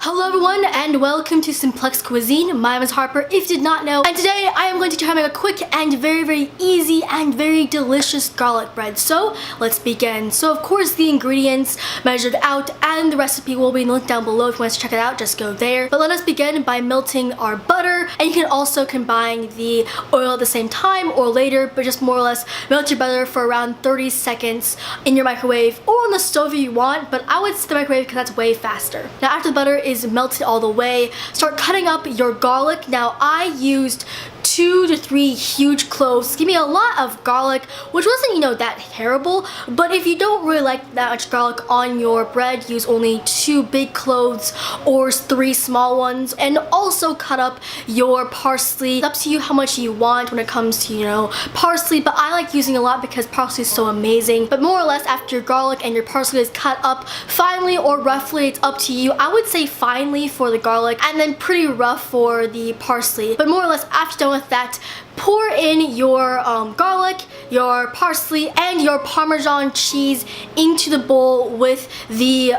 Hello everyone and welcome to Simplex Cuisine. My name is Harper, if you did not know. And today I am going to try to make a quick and very easy and very delicious garlic bread. So let's begin. So of course the ingredients measured out and the recipe will be linked down below. If you want to check it out, just go there. But let us begin by melting our butter. And you can also combine the oil at the same time or later, but just more or less melt your butter for around 30 seconds in your microwave or on the stove if you want. But I would set the microwave because that's way faster. Now after the butter is melted all the way, start cutting up your garlic. Now I used 2 to 3 huge cloves. Give me a lot of garlic, which wasn't, that terrible. But if you don't really like that much garlic on your bread, use only 2 big cloves or 3 small ones. And also cut up your parsley. It's up to you how much you want when it comes to, parsley, but I like using a lot because parsley is so amazing. But more or less after your garlic and your parsley is cut up finely or roughly, it's up to you. I would say finely for the garlic and then pretty rough for the parsley. But more or less after you're done with that, pour in your garlic, your parsley, and your Parmesan cheese into the bowl with the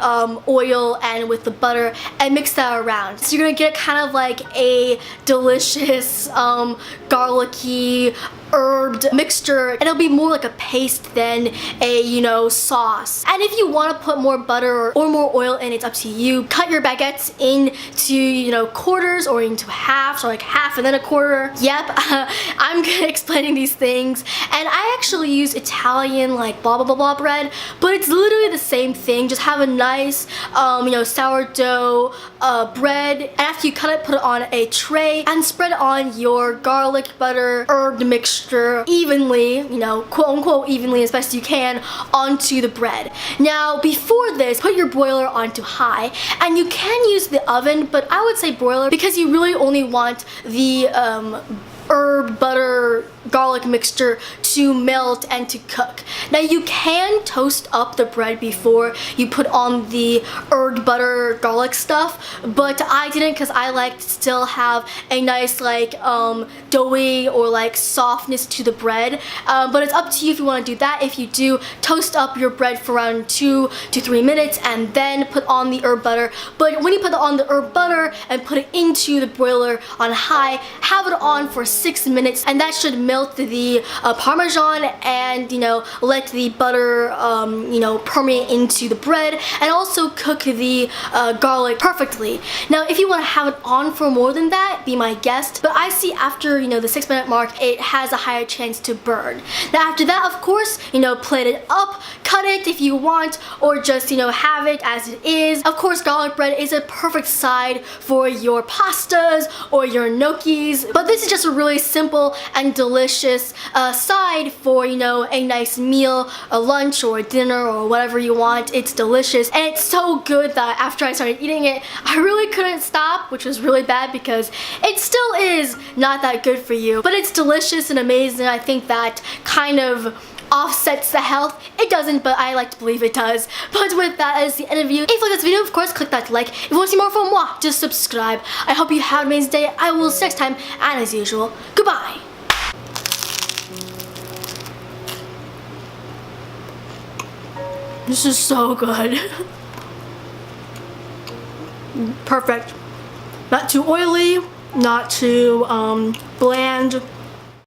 oil and with the butter and mix that around. So you're gonna get kind of like a delicious garlicky herbed mixture, and it'll be more like a paste than a sauce. And if you want to put more butter or more oil in, it's up to you. Cut your baguettes into quarters or into halves, or like half and then a quarter. Yep, I'm explaining these things, and I actually use Italian like blah blah blah blah bread, but it's literally the same thing. Just have a nice sourdough bread, and after you cut it, put it on a tray and spread on your garlic butter herbed mixture evenly, quote unquote evenly as best you can, onto the bread. Now before this, put your broiler onto high, and you can use the oven, but I would say broiler because you really only want the herb butter garlic mixture to melt and to cook. Now you can toast up the bread before you put on the herb butter garlic stuff, but I didn't because I like to still have a nice doughy or like softness to the bread. But it's up to you if you want to do that. If you do, toast up your bread for around 2 to 3 minutes and then put on the herb butter. But when you put on the herb butter and put it into the broiler on high, have it on for 6 minutes, and that should melt the Parmesan and let the butter permeate into the bread, and also cook the garlic perfectly. Now if you want to have it on for more than that, be my guest, but I see after the 6-minute mark it has a higher chance to burn. Now after that, of course, plate it up, cut it if you want, or just have it as it is. Of course garlic bread is a perfect side for your pastas or your gnocchis, but this is just a really simple and delicious side for a nice meal, a lunch or a dinner or whatever you want. It's delicious, and it's so good that after I started eating it I really couldn't stop, which was really bad because it still is not that good for you, but it's delicious and amazing. I think that kind of offsets the health. It doesn't, but I like to believe it does. But with that is the end of the video. If you like this video, of course click that like. If you want to see more from moi, just subscribe. I hope you have an amazing day. I will see you next time, and as usual, goodbye. This is so good. Perfect. Not too oily, not too bland.